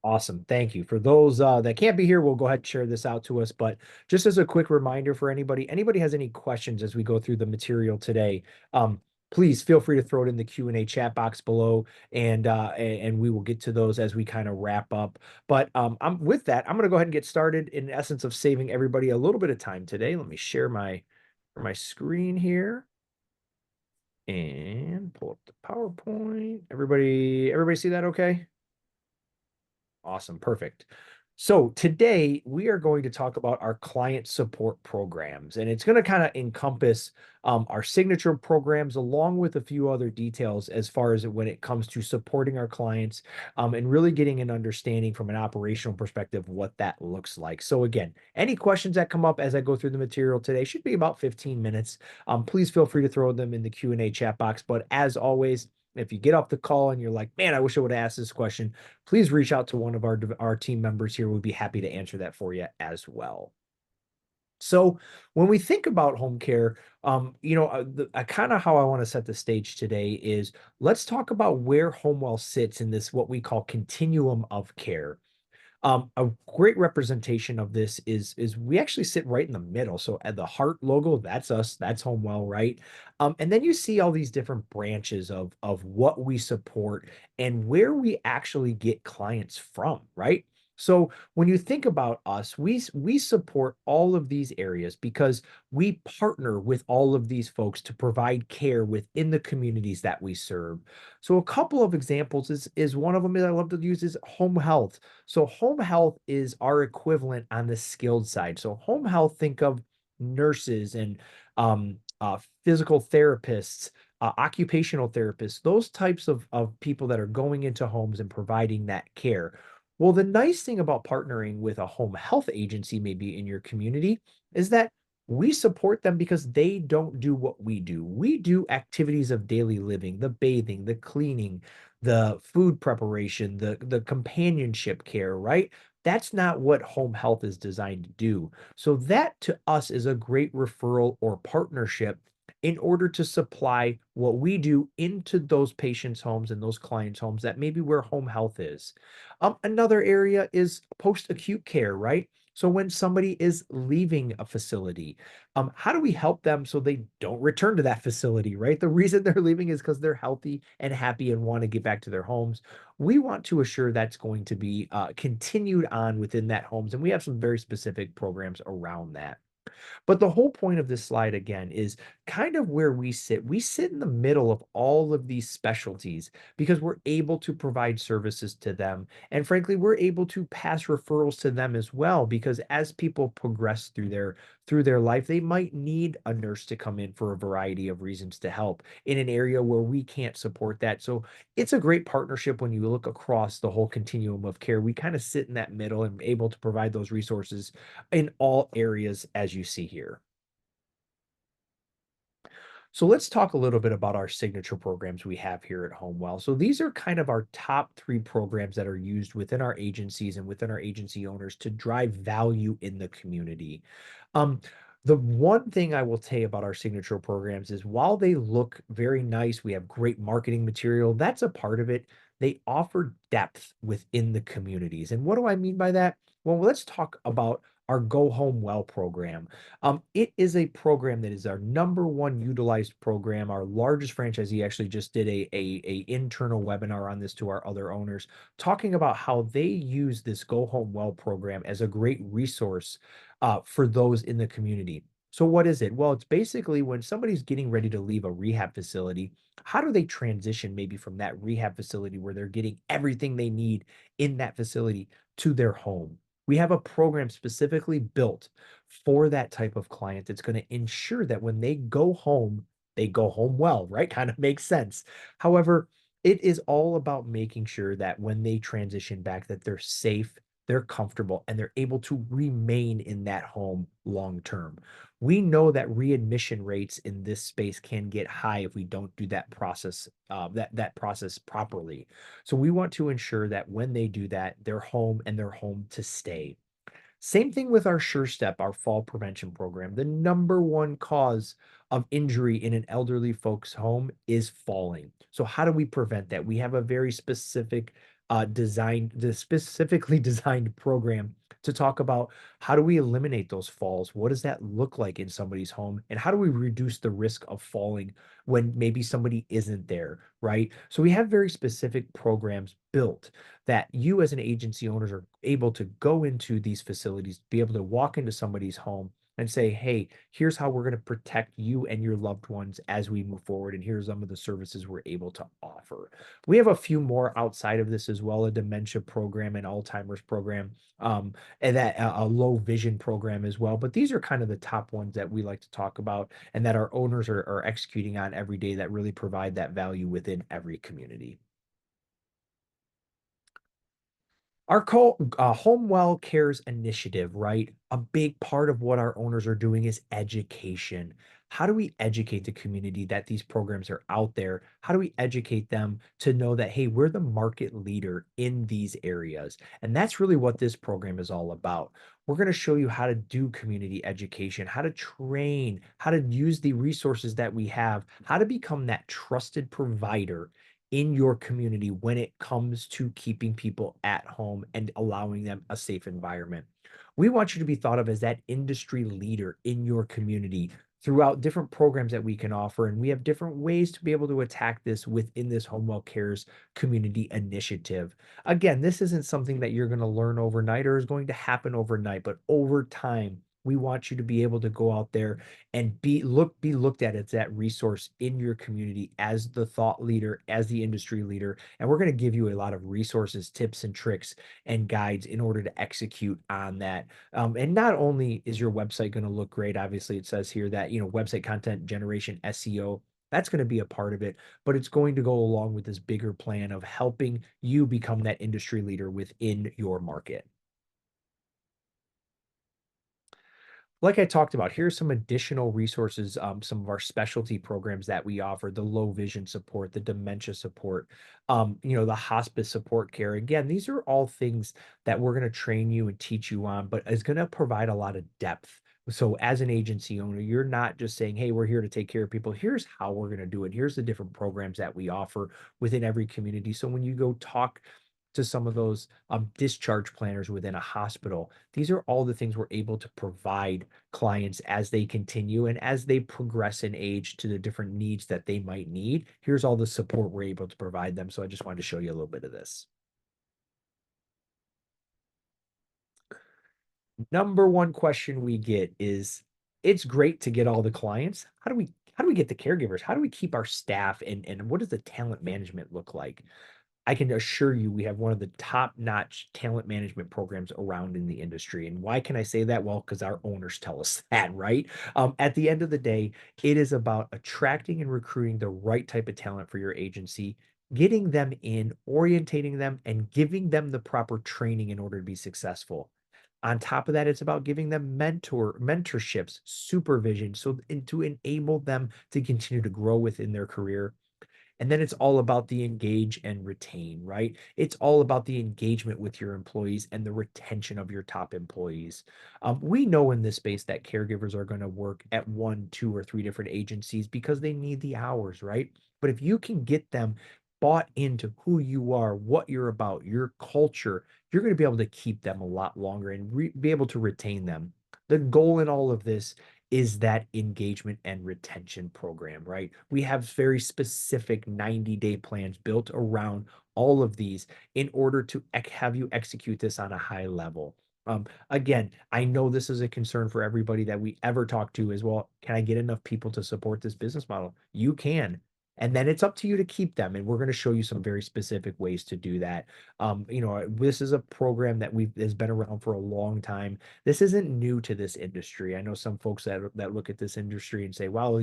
Awesome. Thank you. For those that can't be here, we'll go ahead and share this out to us. But just as a quick reminder for anybody has any questions as we go through the material today, please feel free to throw it in the Q&A chat box below, and we will get to those as we kind of wrap up. But I'm with that. I'm going to go ahead and get started in essence of saving everybody a little bit of time today. Let me share my screen here and pull up the PowerPoint. Everybody see that okay? Awesome. Perfect. So today we are going to talk about our client support programs, and it's going to kind of encompass our signature programs along with a few other details as far as when it comes to supporting our clients, and really getting an understanding from an operational perspective what that looks like. So again, any questions that come up as I go through the material today should be about 15 minutes. Please feel free to throw them in the Q&A chat box. But as always, if you get off the call and you're like, man, I wish I would have asked this question, please reach out to one of our team members here. We'll be happy to answer that for you as well. So when we think about home care, kind of how I want to set the stage today is let's talk about where HomeWell sits in this what we call continuum of care. A great representation of this is we actually sit right in the middle. So at the heart logo, that's us, that's HomeWell, right? And then you see all these different branches of what we support and where we actually get clients from, right? So when you think about us, we support all of these areas because we partner with all of these folks to provide care within the communities that we serve. So a couple of examples is one of them that I love to use is home health. So home health is our equivalent on the skilled side. So home health, think of nurses and physical therapists, occupational therapists, those types of people that are going into homes and providing that care. Well, the nice thing about partnering with a home health agency, maybe in your community, is that we support them because they don't do what we do. We do activities of daily living, the bathing, the cleaning, the food preparation, the companionship care, right? That's not what home health is designed to do. So that to us is a great referral or partnership in order to supply what we do into those patients' homes and those clients' homes that maybe where home health is. Another area is post-acute care, right? So when somebody is leaving a facility, how do we help them so they don't return to that facility, right? The reason they're leaving is because they're healthy and happy and want to get back to their homes. We want to assure that's going to be continued on within that homes, and we have some very specific programs around that. But the whole point of this slide again is kind of where we sit. We sit in the middle of all of these specialties because we're able to provide services to them. And frankly, we're able to pass referrals to them as well because as people progress through their life, they might need a nurse to come in for a variety of reasons to help in an area where we can't support that. So it's a great partnership when you look across the whole continuum of care. We kind of sit in that middle and able to provide those resources in all areas as you see here. So let's talk a little bit about our signature programs we have here at HomeWell. So these are kind of our top three programs that are used within our agencies and within our agency owners to drive value in the community. Um, the one thing I will say about our signature programs is while they look very nice, we have great marketing material, that's a part of it. They offer depth within the communities. And what do I mean by that? Well, let's talk about our Go Home Well program. It is a program that is our number one utilized program. Our largest franchisee actually just did a internal webinar on this to our other owners, talking about how they use this Go Home Well program as a great resource for those in the community. So what is it? Well, it's basically when somebody's getting ready to leave a rehab facility, how do they transition maybe from that rehab facility where they're getting everything they need in that facility to their home? We have a program specifically built for that type of client that's going to ensure that when they go home well, right? Kind of makes sense. However, it is all about making sure that when they transition back, that they're safe, they're comfortable, and they're able to remain in that home long term. We know that readmission rates in this space can get high if we don't do that process properly. So we want to ensure that when they do that, they're home and they're home to stay. Same thing with our Sure Step, our fall prevention program. The number one cause of injury in an elderly folks home is falling. So how do we prevent that? We have a very specific designed, the specifically designed program to talk about how do we eliminate those falls? What does that look like in somebody's home? And how do we reduce the risk of falling when maybe somebody isn't there, right? So we have very specific programs built that you as an agency owners are able to go into these facilities, be able to walk into somebody's home and say, hey, here's how we're going to protect you and your loved ones as we move forward. And here's some of the services we're able to offer. We have a few more outside of this as well, a dementia program, an Alzheimer's program, and that a low vision program as well. But these are kind of the top ones that we like to talk about and that our owners are executing on every day that really provide that value within every community. Our HomeWell Cares initiative, right? A big part of what our owners are doing is education. How do we educate the community that these programs are out there? How do we educate them to know that, hey, we're the market leader in these areas? And that's really what this program is all about. We're going to show you how to do community education, how to train, how to use the resources that we have, how to become that trusted provider in your community when it comes to keeping people at home and allowing them a safe environment. We want you to be thought of as that industry leader in your community throughout different programs that we can offer. And we have different ways to be able to attack this within this HomeWell Cares community initiative. Again, this isn't something that you're going to learn overnight or is going to happen overnight, but over time, we want you to be able to go out there and be looked at as that resource in your community as the thought leader, as the industry leader. And we're going to give you a lot of resources, tips, and tricks and guides in order to execute on that. And not only is your website going to look great, obviously it says here that website content generation, SEO. That's going to be a part of it, but it's going to go along with this bigger plan of helping you become that industry leader within your market. Like I talked about, here's some additional resources, some of our specialty programs that we offer, the low vision support, the dementia support, the hospice support care. Again, these are all things that we're going to train you and teach you on, but is going to provide a lot of depth. So as an agency owner, you're not just saying, hey, we're here to take care of people. Here's how we're going to do it. Here's the different programs that we offer within every community. So when you go talk to some of those discharge planners within a hospital, these are all the things we're able to provide clients as they continue and as they progress in age to the different needs that they might need. Here's all the support we're able to provide them. So I just wanted to show you a little bit of this. Number one question we get is, it's great to get all the clients. How do we get the caregivers? How do we keep our staff, and what does the talent management look like? I can assure you we have one of the top-notch talent management programs around in the industry. And why can I say that? Well, because our owners tell us that, right? At the end of the day, it is about attracting and recruiting the right type of talent for your agency, getting them in, orientating them, and giving them the proper training in order to be successful. On top of that, it's about giving them mentorships, supervision, so and to enable them to continue to grow within their career. And then it's all about the engage and retain, right? It's all about the engagement with your employees and the retention of your top employees. We know in this space that caregivers are going to work at one, two, or three different agencies because they need the hours, right? But if you can get them bought into who you are, what you're about, your culture, you're going to be able to keep them a lot longer and be able to retain them. The goal in all of this is that engagement and retention program, right? We have very specific 90-day plans built around all of these in order to have you execute this on a high level. Again, I know this is a concern for everybody that we ever talk to as well. Can I get enough people to support this business model? You can. And then it's up to you to keep them. And we're going to show you some very specific ways to do that. This is a program that has been around for a long time. This isn't new to this industry. I know some folks that look at this industry and say, well,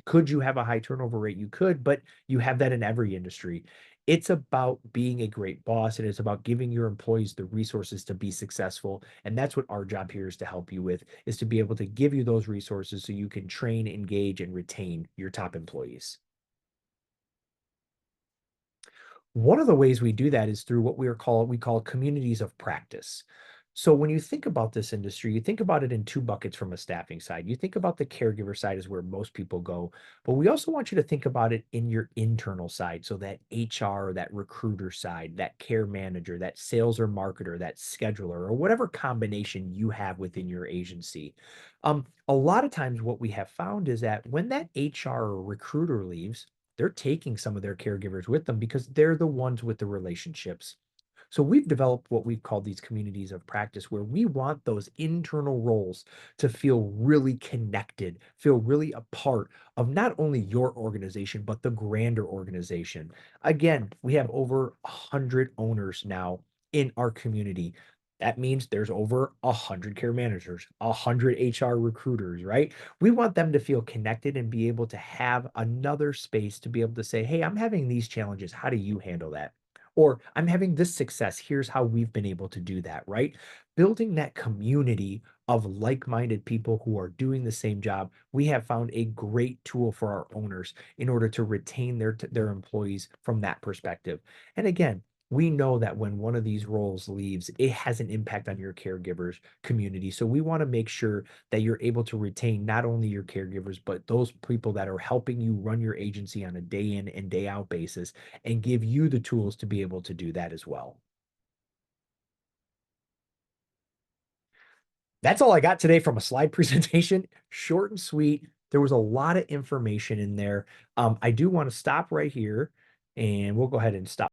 could you have a high turnover rate? You could, but you have that in every industry. It's about being a great boss, and it's about giving your employees the resources to be successful. And that's what our job here is to help you with, is to be able to give you those resources so you can train, engage, and retain your top employees. One of the ways we do that is through what we call communities of practice. So when you think about this industry, you think about it in two buckets from a staffing side. You think about the caregiver side is where most people go, but we also want you to think about it in your internal side. So that HR, that recruiter side, that care manager, that sales or marketer, that scheduler, or whatever combination you have within your agency. A lot of times what we have found is that when that HR or recruiter leaves, they're taking some of their caregivers with them because they're the ones with the relationships. So we've developed what we've called these communities of practice where we want those internal roles to feel really connected, feel really a part of not only your organization, but the grander organization. Again, we have over 100 owners now in our community. That means there's over 100 care managers, 100 HR recruiters, right? We want them to feel connected and be able to have another space to be able to say, hey, I'm having these challenges. How do you handle that? Or I'm having this success. Here's how we've been able to do that, right? Building that community of like minded people who are doing the same job, we have found a great tool for our owners in order to retain their employees from that perspective. And again, we know that when one of these roles leaves, it has an impact on your caregivers community. So we want to make sure that you're able to retain not only your caregivers, but those people that are helping you run your agency on a day in and day out basis and give you the tools to be able to do that as well. That's all I got today from a slide presentation. Short and sweet. There was a lot of information in there. I do want to stop right here and we'll go ahead and stop.